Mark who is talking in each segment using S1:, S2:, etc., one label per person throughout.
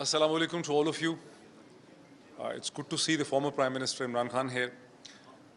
S1: Assalamu alaikum to all of you. It's good to see the former Prime Minister Imran Khan here.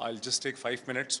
S1: I'll just take 5 minutes.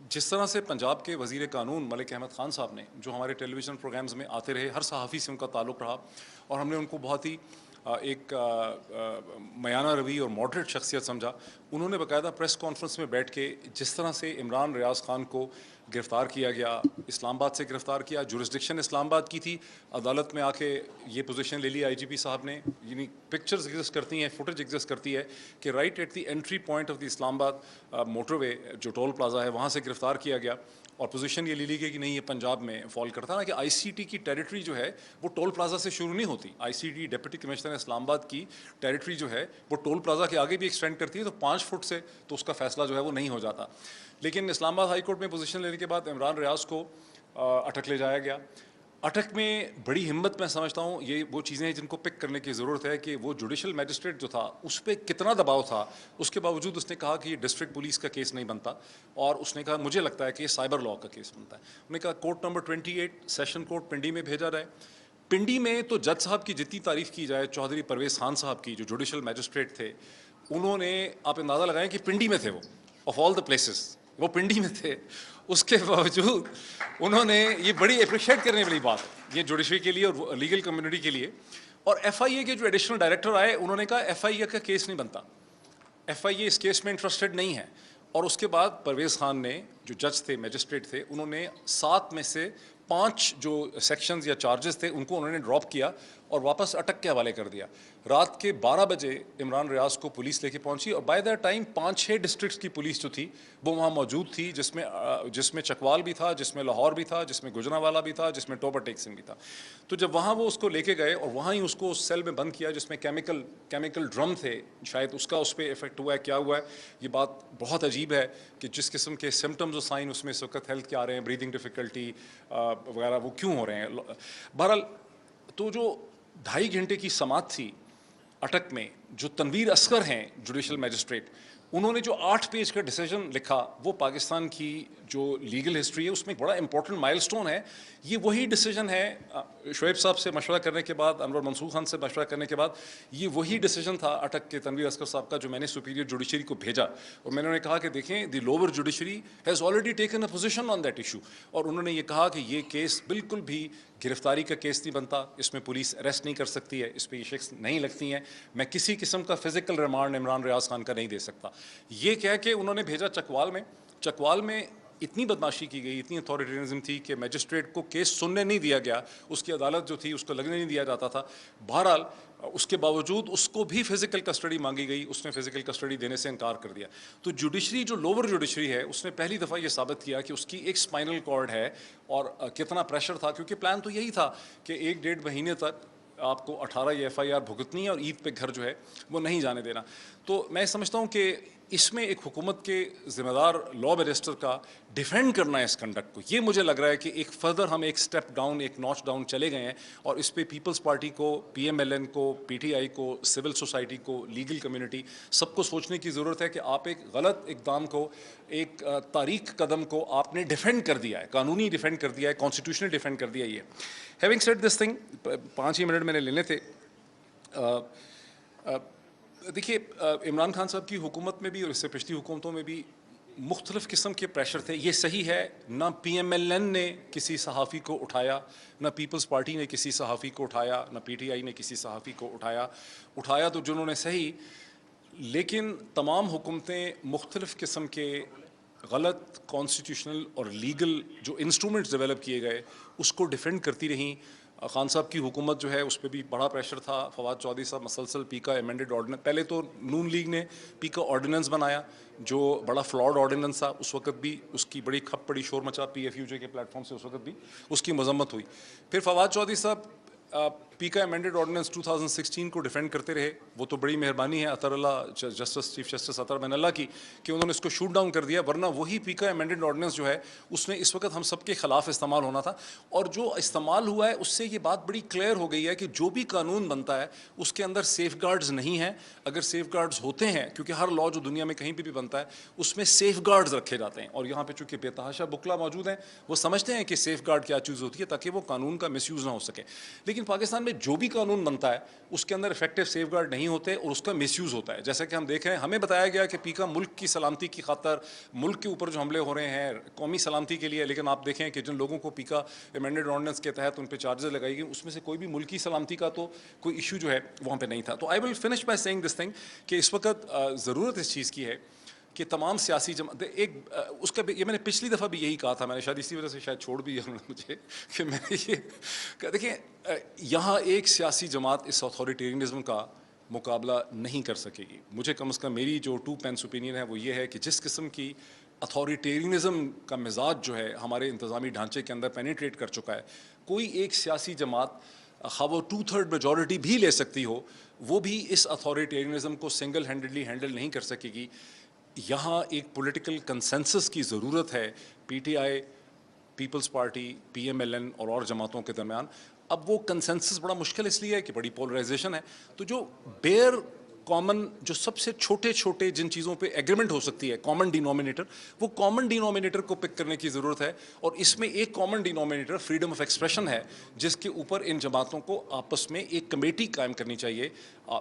S1: جس طرح سے پنجاب کے وزیر قانون ملک احمد خان صاحب نے جو ہمارے ٹیلی ویژن پروگرامز میں آتے رہے، ہر صحافی سے ان کا تعلق رہا اور ہم نے ان کو بہت ہی ایک میانہ روی اور ماڈریٹ شخصیت سمجھا. انہوں نے باقاعدہ پریس کانفرنس میں بیٹھ کے جس طرح سے عمران ریاض خان کو گرفتار کیا گیا، اسلام آباد سے گرفتار کیا، جورسڈکشن اسلام آباد کی تھی، عدالت میں آ کے یہ پوزیشن لے لی آئی جی پی صاحب نے. یعنی پکچرز ایگزسٹ کرتی ہیں، فوٹیج ایگزسٹ کرتی ہے کہ right at the entry point of the Islamabad motor وے جو ٹول پلازا ہے وہاں سے گرفتار کیا گیا اور پوزیشن یہ لے لی گئی کہ نہیں یہ پنجاب میں فال کرتا نا، کہ آئی سی ٹی کی ٹیریٹری جو ہے وہ ٹول پلازا سے شروع نہیں ہوتی. آئی سی ٹی ڈپٹی کمشنر اسلام آباد کی ٹیریٹری جو ہے وہ ٹول پلازا کے آگے بھی ایکسٹینڈ کرتی ہے، تو 5 فٹ سے تو اس کا فیصلہ جو ہے وہ نہیں ہو جاتا. لیکن اسلام آباد ہائی کورٹ میں پوزیشن لینے کے بعد عمران ریاض کو اٹک لے جایا گیا. اٹک میں بڑی ہمت میں سمجھتا ہوں یہ وہ چیزیں ہیں جن کو پک کرنے کی ضرورت ہے کہ وہ جوڈیشل میجسٹریٹ جو تھا اس پہ کتنا دباؤ تھا. اس کے باوجود اس نے کہا کہ یہ ڈسٹرکٹ پولیس کا کیس نہیں بنتا اور اس نے کہا مجھے لگتا ہے کہ یہ سائبر لاء کا کیس بنتا ہے. انہوں نے کہا court number 28 session court Pindi میں بھیجا جائے. پنڈی میں تو جج صاحب کی جتنی تعریف کی جائے، چودھری پرویز خان صاحب کی جو جوڈیشل میجسٹریٹ تھے، انہوں نے آپ اندازہ لگائیں کہ پنڈی میں تھے، وہ آف آل دا پلیسز وہ پنڈی میں تھے. اس کے باوجود انہوں نے یہ بڑی اپریشیٹ کرنے والی بات ہے یہ جوڈیشری کے لیے اور لیگل کمیونٹی کے لیے. اور ایف آئی اے کے جو ایڈیشنل ڈائریکٹر آئے انہوں نے کہا ایف آئی اے کا کیس نہیں بنتا، ایف آئی اے اس کیس میں انٹرسٹڈ نہیں ہے. اور اس کے بعد پرویز خان نے جو جج تھے، میجسٹریٹ تھے، انہوں نے 7 میں سے 5 جو سیکشنز یا چارجز تھے ان کو انہوں نے ڈراپ کیا اور واپس اٹک کے حوالے کر دیا. رات کے 12 بجے عمران ریاض کو پولیس لے کے پہنچی اور بائی دا ٹائم 5-6 ڈسٹرکٹس کی پولیس جو تھی وہ وہاں موجود تھی، جس میں چکوال بھی تھا، جس میں لاہور بھی تھا، جس میں گجرانوالا بھی تھا، جس میں ٹوبر ٹیک سنگھ بھی تھا. تو جب وہاں وہ اس کو لے کے گئے اور وہاں ہی اس کو اس سیل میں بند کیا جس میں کیمیکل ڈرم تھے، شاید اس کا اس پہ افیکٹ ہوا ہے، کیا ہوا ہے یہ بات بہت عجیب ہے کہ جس قسم کے سمٹمز اور سائن اس میں اس وقت ہیلتھ کے آ رہے ہیں، بریدنگ ڈیفیکلٹی وغیرہ، وہ کیوں ہو رہے ہیں. بہرحال تو جو 2.5 گھنٹے کی سماعت تھی اٹک میں، جو تنویر اصغر ہیں جوڈیشل میجسٹریٹ، انہوں نے جو 8 پیج کا ڈیسیجن لکھا وہ پاکستان کی جو لیگل ہسٹری ہے اس میں ایک بڑا امپورٹنٹ مائل سٹون ہے. یہ وہی ڈیسیجن ہے، شعیب صاحب سے مشورہ کرنے کے بعد، انور منصور خان سے مشورہ کرنے کے بعد، یہ وہی ڈیسیجن تھا اٹک کے تنویر اصغر صاحب کا جو میں نے سپیریئر جوڈیشری کو بھیجا اور میں نے کہا کہ دیکھیں the lower judiciary has already taken a position on that issue. اور انہوں نے یہ کہا کہ یہ کیس بالکل بھی گرفتاری کا کیس نہیں بنتا، اس میں پولیس اریسٹ نہیں کر سکتی ہے، اس پہ یہ شخص نہیں لگتی ہیں، میں کسی قسم کا فزیکل ریمانڈ عمران ریاض خان کا نہیں دے سکتا. یہ کہہ کے انہوں نے بھیجا چکوال میں اتنی بدماشی کی گئی، اتنی اتھارٹیرنزم تھی کہ میجسٹریٹ کو کیس سننے نہیں دیا گیا، اس کی عدالت جو تھی اس کو لگنے نہیں دیا جاتا تھا. بہرحال اس کے باوجود اس کو بھی فزیکل کسٹڈی مانگی گئی، اس نے فزیکل کسٹڈی دینے سے انکار کر دیا. تو جوڈیشری جو لوور جوڈیشری ہے اس نے پہلی دفعہ یہ ثابت کیا کہ اس کی ایک اسپائنل کارڈ ہے اور کتنا پریشر تھا، کیونکہ پلان تو یہی تھا کہ 1-1.5 مہینے تک آپ کو 18 ایف آئی آر بھگتنی ہے اور عید پہ گھر جو ہے وہ نہیں جانے دینا. تو میں سمجھتا ہوں کہ اس میں ایک حکومت کے ذمہ دار لا بیرسٹر کا ڈیفینڈ کرنا ہے اس کنڈکٹ کو. یہ مجھے لگ رہا ہے کہ ایک فردر ہم ایک سٹیپ ڈاؤن، ایک نوچ ڈاؤن چلے گئے ہیں اور اس پہ پیپلز پارٹی کو، پی ایم ایل این کو، پی ٹی آئی کو، سول سوسائٹی کو، لیگل کمیونٹی سب کو سوچنے کی ضرورت ہے کہ آپ ایک غلط اقدام کو، ایک تاریخ قدم کو آپ نے ڈیفینڈ کر دیا ہے، قانونی ڈیفینڈ کر دیا ہے، کانسٹیٹیوشنل ڈیفینڈ کر دیا. یہ having said this thing 5 he minute میں نے لینے تھے. دیکھیے عمران خان صاحب کی حکومت میں بھی اور اس سے پچھلی حکومتوں میں بھی مختلف قسم کے پریشر تھے. یہ صحیح ہے نہ پی ایم ایل این نے کسی صحافی کو اٹھایا، نہ پیپلز پارٹی نے کسی صحافی کو اٹھایا، نہ پی ٹی آئی نے کسی صحافی کو اٹھایا تو جنہوں نے صحیح، لیکن تمام حکومتیں مختلف قسم کے غلط کانسٹیٹیوشنل اور لیگل جو انسٹرومنٹس ڈیولپ کیے گئے اس کو ڈیفینڈ کرتی رہیں. خان صاحب کی حکومت جو ہے اس پہ بھی بڑا پریشر تھا. فواد چودھری صاحب مسلسل پی کا ایمینڈڈ آرڈیننس، پہلے تو نون لیگ نے پی کا آرڈیننس بنایا جو بڑا فلاڈ آرڈیننس تھا، اس وقت بھی اس کی بڑی کھپ پڑی شور مچا پی ایف یو جے کے پلیٹ فارم سے، اس وقت بھی اس کی مذمت ہوئی. پھر فواد چودھری صاحب پی کا ایمینڈڈ آرڈیننس 2016 کو ڈیفینڈ کرتے رہے. وہ تو بڑی مہربانی ہے اطہر اللہ جسٹس چیف جسٹس اطہر بن اللہ کی کہ انہوں نے اس کو شوٹ ڈاؤن کر دیا، ورنہ وہی پی کا ایمینڈڈ آرڈیننس جو ہے اس نے اس وقت ہم سب کے خلاف استعمال ہونا تھا. اور جو استعمال ہوا ہے اس سے یہ بات بڑی کلیئر ہو گئی ہے کہ جو بھی قانون بنتا ہے اس کے اندر سیف گارڈز نہیں ہیں. اگر سیف گارڈز ہوتے ہیں، کیونکہ ہر لا جو دنیا میں کہیں پہ بھی بنتا ہے اس میں سیف گارڈز رکھے جاتے ہیں، اور یہاں پہ چونکہ بے تحاشا بکلا موجود ہیں وہ سمجھتے ہیں کہ سیف گارڈ کیا چیز ہوتی ہے تاکہ وہ قانون کا مس یوز نہ ہو سکے. لیکن پاکستان میں میں جو بھی قانون بنتا ہے اس کے اندر افیکٹو سیف گارڈ نہیں ہوتے اور اس کا مس یوز ہوتا ہے. جیسا کہ ہم دیکھ رہے ہیں, ہمیں بتایا گیا کہ پیکا ملک کی سلامتی کی خاطر, ملک کے اوپر جو حملے ہو رہے ہیں قومی سلامتی کے لیے, لیکن آپ دیکھیں کہ جن لوگوں کو پیکا ایمینڈڈ آرڈیننس کے تحت ان پہ چارجز لگائی گئی, اس میں سے کوئی بھی ملکی سلامتی کا تو کوئی ایشو جو ہے وہاں پہ نہیں تھا. تو I will finish by saying this thing کہ اس وقت ضرورت اس چیز کی ہے کہ تمام سیاسی جماعت ایک اس کا یہ میں نے پچھلی دفعہ بھی یہی کہا تھا, میں نے شاید اسی وجہ سے شاید چھوڑ بھی دیا مجھے کہ میں نے یہ دیکھیں یہاں ایک سیاسی جماعت اس اتھارٹیرینزم کا مقابلہ نہیں کر سکے گی. مجھے کم از کم میری جو 2 پینس اوپینین ہے وہ یہ ہے کہ جس قسم کی اتھارٹیرینزم کا مزاج جو ہے ہمارے انتظامی ڈھانچے کے اندر پینیٹریٹ کر چکا ہے, کوئی ایک سیاسی جماعت خواہ وہ 2/3 میجورٹی بھی لے سکتی ہو, وہ بھی اس اتھارٹیرینزم کو سنگل ہینڈڈلی ہینڈل نہیں کر سکے گی. یہاں ایک پولیٹیکل کنسنسس کی ضرورت ہے P T I, Peoples Party, P M L N اور جماعتوں کے درمیان. اب وہ کنسنسس بڑا مشکل اس لیے ہے کہ بڑی پولرائزیشن ہے, تو جو بیئر کامن, جو سب سے چھوٹے چھوٹے جن چیزوں پہ ایگریمنٹ ہو سکتی ہے, کامن ڈینومینیٹر, وہ کامن ڈینومینیٹر کو پک کرنے کی ضرورت ہے. اور اس میں ایک common denominator freedom of expression ہے, جس کے اوپر ان جماعتوں کو آپس میں ایک کمیٹی قائم کرنی چاہیے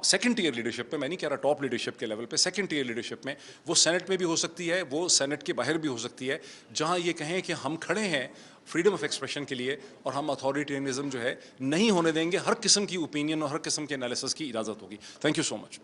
S1: سیکنڈ ٹیئر لیڈرشپ پہ, میں نہیں کہہ رہا ٹاپ لیڈرشپ کے لیول پہ, سیکنڈ ٹیئر لیڈرشپ میں. وہ سینٹ میں بھی ہو سکتی ہے, وہ سینٹ کے باہر بھی ہو سکتی ہے, جہاں یہ کہیں کہ ہم کھڑے ہیں فریڈم آف ایکسپریشن کے لیے اور ہم اتھارٹیرینزم جو ہے نہیں ہونے دیں گے. ہر قسم کی اوپینین اور ہر قسم کے انالیسس کی اجازت ہوگی. Thank you so much.